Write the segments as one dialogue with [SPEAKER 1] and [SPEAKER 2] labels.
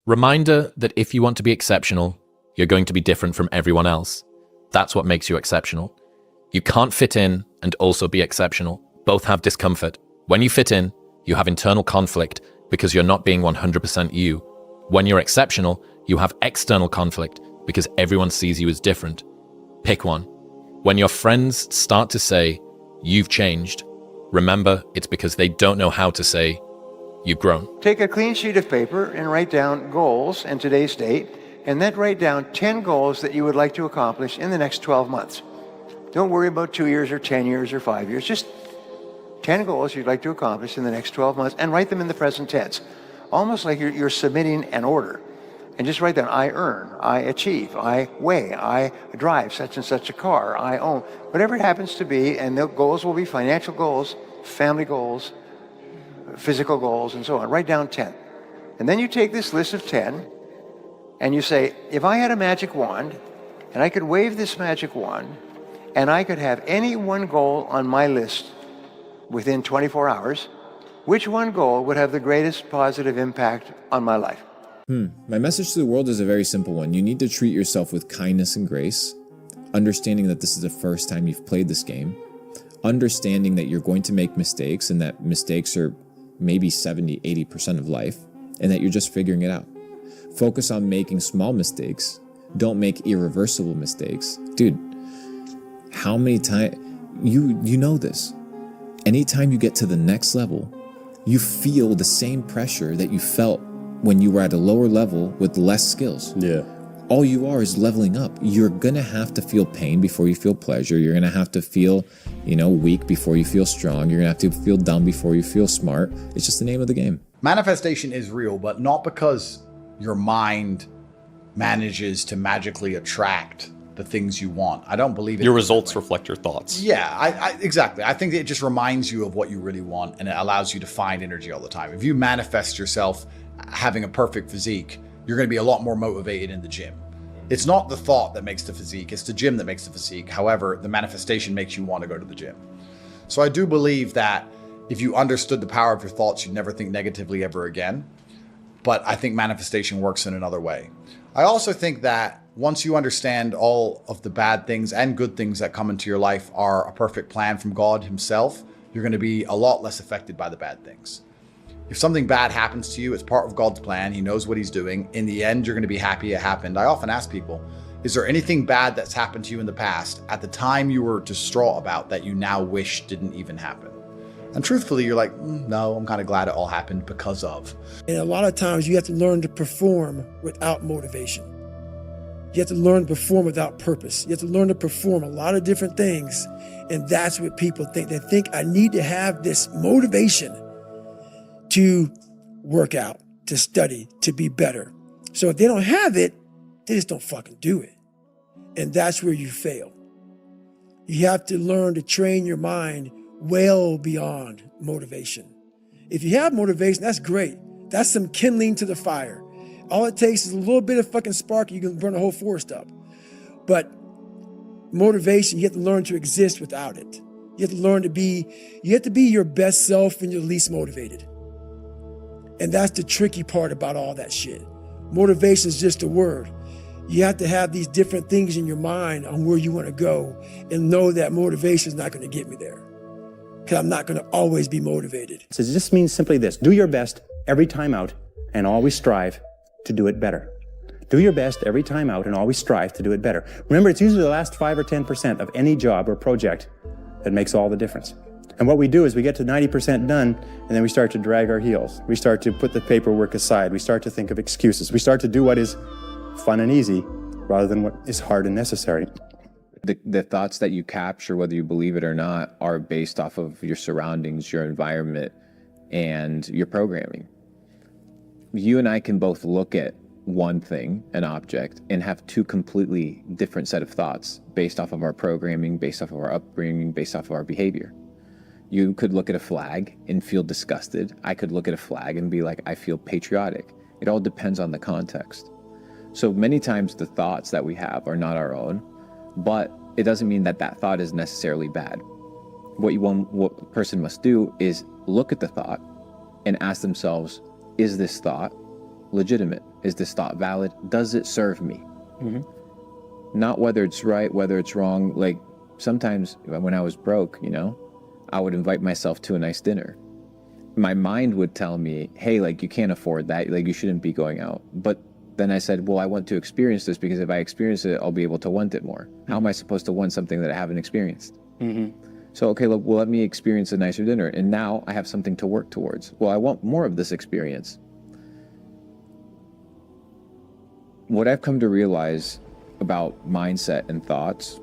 [SPEAKER 1] Reminder that if you want to be exceptional, you're going to be different from everyone else. That's what makes you exceptional. You can't fit in and also be exceptional. Both have discomfort. When you fit in, you have internal conflict because you're not being 100% you. When you're exceptional, you have external conflict because everyone sees you as different. Pick one. When your friends start to say, "You've changed," remember it's because they don't know how to say, "You've grown."
[SPEAKER 2] Take a clean sheet of paper and write down goals in today's date, and then write down 10 goals that you would like to accomplish in the next 12 months. Don't worry about 2 years or 10 years or 5 years. Just 10 goals you'd like to accomplish in the next 12 months, and write them in the present tense, almost like you're submitting an order. And just write down, I earn, I achieve, I weigh, I drive such and such a car, I own, whatever it happens to be. And the goals will be financial goals, family goals, physical goals, and so on. Write down 10. And then you take this list of 10 and you say, if I had a magic wand and I could wave this magic wand and I could have any one goal on my list within 24 hours, which one goal would have the greatest positive impact on my life?
[SPEAKER 3] My message to the world is a very simple one. You need to treat yourself with kindness and grace, understanding that this is the first time you've played this game, understanding that you're going to make mistakes and that mistakes are maybe 70, 80% of life, and that you're just figuring it out. Focus on making small mistakes. Don't make irreversible mistakes. Dude, how many times, you know this. Anytime you get to the next level, you feel the same pressure that you felt when you were at a lower level with less skills.
[SPEAKER 4] Yeah.
[SPEAKER 3] All you are is leveling up. You're gonna have to feel pain before you feel pleasure. You're gonna have to feel, weak before you feel strong. You're gonna have to feel dumb before you feel smart. It's just the name of the game.
[SPEAKER 5] Manifestation is real, but not because your mind manages to magically attract the things you want. I don't believe it.
[SPEAKER 4] Your results reflect your thoughts.
[SPEAKER 5] Yeah, exactly. I think it just reminds you of what you really want, and it allows you to find energy all the time. If you manifest yourself having a perfect physique, you're going to be a lot more motivated in the gym. It's not the thought that makes the physique, it's the gym that makes the physique. However, the manifestation makes you want to go to the gym. So I do believe that if you understood the power of your thoughts, you'd never think negatively ever again. But I think manifestation works in another way. I also think that once you understand all of the bad things and good things that come into your life are a perfect plan from God himself, you're going to be a lot less affected by the bad things. If something bad happens to you, it's part of God's plan. He knows what he's doing. In the end, you're going to be happy it happened. I often ask people, is there anything bad that's happened to you in the past at the time you were distraught about that you now wish didn't even happen? And truthfully, you're like, no, I'm kind of glad it all happened because of.
[SPEAKER 6] And a lot of times you have to learn to perform without motivation. You have to learn to perform without purpose. You have to learn to perform a lot of different things. And that's what people think. They think I need to have this motivation to work out, to study, to be better. So if they don't have it, they just don't fucking do it. And that's where you fail. You have to learn to train your mind well beyond motivation. If you have motivation, that's great. That's some kindling to the fire. All it takes is a little bit of fucking spark, you can burn a whole forest up. But motivation, you have to learn to exist without it. You have to learn to be your best self when you're least motivated. And that's the tricky part about all that shit. Motivation is just a word. You have to have these different things in your mind on where you want to go and know that motivation is not going to get me there. Because I'm not going to always be motivated.
[SPEAKER 7] So it just means simply this: do your best every time out and always strive to do it better. Do your best every time out and always strive to do it better. Remember, it's usually the last 5 or 10% of any job or project that makes all the difference. And what we do is we get to 90% done, and then we start to drag our heels. We start to put the paperwork aside. We start to think of excuses. We start to do what is fun and easy rather than what is hard and necessary.
[SPEAKER 3] The thoughts that you capture, whether you believe it or not, are based off of your surroundings, your environment, and your programming. You and I can both look at one thing, an object, and have two completely different set of thoughts based off of our programming, based off of our upbringing, based off of our behavior. You could look at a flag and feel disgusted. I could look at a flag and be like, I feel patriotic. It all depends on the context. So many times the thoughts that we have are not our own, but it doesn't mean that that thought is necessarily bad. What a person must do is look at the thought and ask themselves, is this thought legitimate? Is this thought valid? Does it serve me? Not whether it's right, whether it's wrong. Like sometimes when I was broke, I would invite myself to a nice dinner. My mind would tell me, hey, like you can't afford that. Like you shouldn't be going out. But then I said, well, I want to experience this because if I experience it, I'll be able to want it more. How am I supposed to want something that I haven't experienced? So, okay, look, well, let me experience a nicer dinner. And now I have something to work towards. Well, I want more of this experience. What I've come to realize about mindset and thoughts,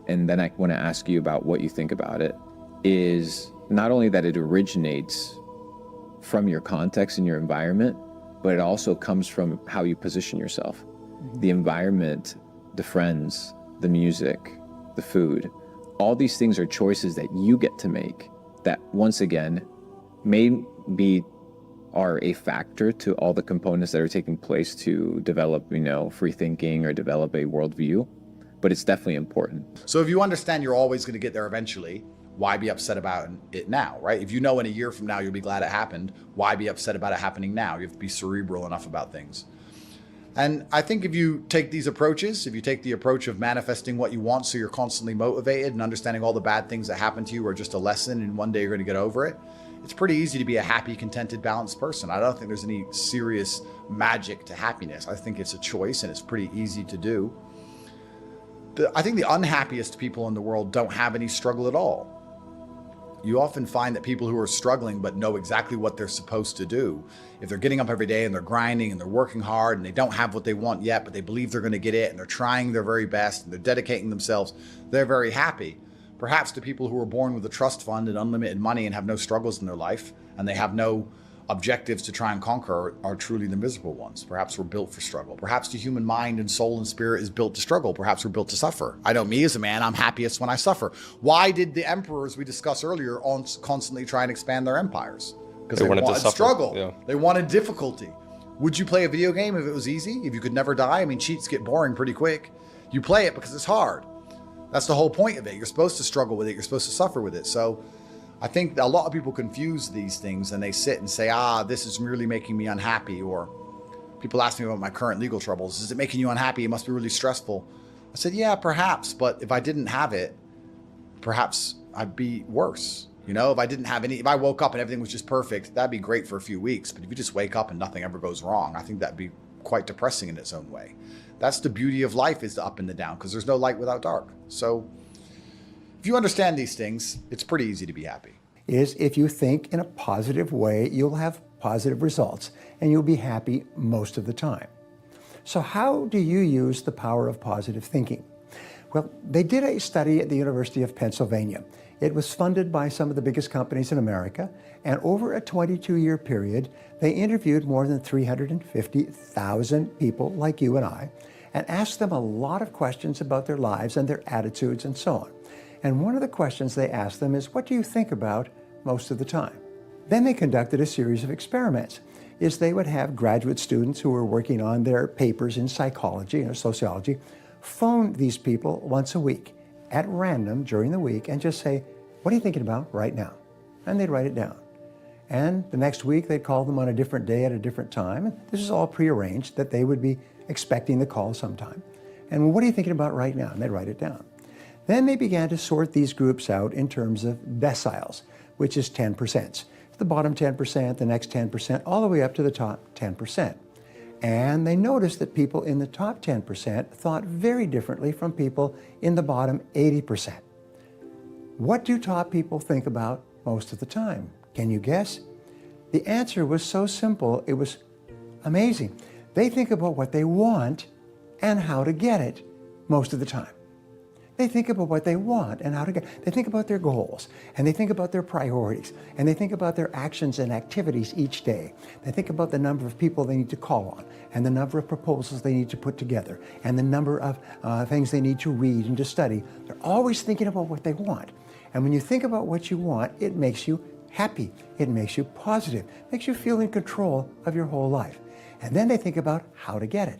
[SPEAKER 3] and then I want to ask you about what you think about it, is not only that it originates from your context and your environment, but it also comes from how you position yourself. The environment, the friends, the music, the food, all these things are choices that you get to make that, once again, maybe are a factor to all the components that are taking place to develop, free thinking or develop a worldview, but it's definitely important.
[SPEAKER 5] So if you understand you're always going to get there eventually, why be upset about it now, right? If you know in a year from now you'll be glad it happened, why be upset about it happening now? You have to be cerebral enough about things. And I think if you take these approaches, if you take the approach of manifesting what you want so you're constantly motivated and understanding all the bad things that happen to you are just a lesson and one day you're going to get over it, it's pretty easy to be a happy, contented, balanced person. I don't think there's any serious magic to happiness. I think it's a choice and it's pretty easy to do. I think the unhappiest people in the world don't have any struggle at all. You often find that people who are struggling but know exactly what they're supposed to do, if they're getting up every day and they're grinding and they're working hard and they don't have what they want yet, but they believe they're going to get it and they're trying their very best and they're dedicating themselves, they're very happy. Perhaps the people who are born with a trust fund and unlimited money and have no struggles in their life and they have no objectives to try and conquer are truly the miserable ones. Perhaps we're built for struggle. Perhaps the human mind and soul and spirit is built to struggle. Perhaps we're built to suffer. I know me as a man, I'm happiest when I suffer. Why did the emperors we discussed earlier constantly try and expand their empires? Because they wanted to struggle. Yeah. They wanted difficulty. Would you play a video game if it was easy? If you could never die? I mean, cheats get boring pretty quick. You play it because it's hard. That's the whole point of it. You're supposed to struggle with it. You're supposed to suffer with it. So I think a lot of people confuse these things and they sit and say, this is really making me unhappy. Or people ask me about my current legal troubles. Is it making you unhappy? It must be really stressful. I said, yeah, perhaps. But if I didn't have it, perhaps I'd be worse. If I didn't have if I woke up and everything was just perfect, that'd be great for a few weeks. But if you just wake up and nothing ever goes wrong, I think that'd be quite depressing in its own way. That's the beauty of life, is the up and the down, because there's no light without dark. So if you understand these things, it's pretty easy to be happy.
[SPEAKER 2] Is if you think in a positive way, you'll have positive results and you'll be happy most of the time. So how do you use the power of positive thinking? Well, they did a study at the University of Pennsylvania. It was funded by some of the biggest companies in America, and over a 22-year period, they interviewed more than 350,000 people like you and I, and asked them a lot of questions about their lives and their attitudes and so on. And one of the questions they asked them is, what do you think about most of the time? Then they conducted a series of experiments. They would have graduate students who were working on their papers in psychology or sociology phone these people once a week at random during the week and just say, what are you thinking about right now? And they'd write it down. And the next week they'd call them on a different day at a different time. And this is all prearranged that they would be expecting the call sometime. And what are you thinking about right now? And they'd write it down. Then they began to sort these groups out in terms of deciles, which is 10%. The bottom 10%, the next 10%, all the way up to the top 10%. And they noticed that people in the top 10% thought very differently from people in the bottom 80%. What do top people think about most of the time? Can you guess? The answer was so simple, it was amazing. They think about what they want and how to get it most of the time. They think about what they want and how to get it. They think about their goals, and they think about their priorities, and they think about their actions and activities each day. They think about the number of people they need to call on, and the number of proposals they need to put together, and the number of things they need to read and to study. They're always thinking about what they want. And when you think about what you want, it makes you happy. It makes you positive. It makes you feel in control of your whole life. And then they think about how to get it.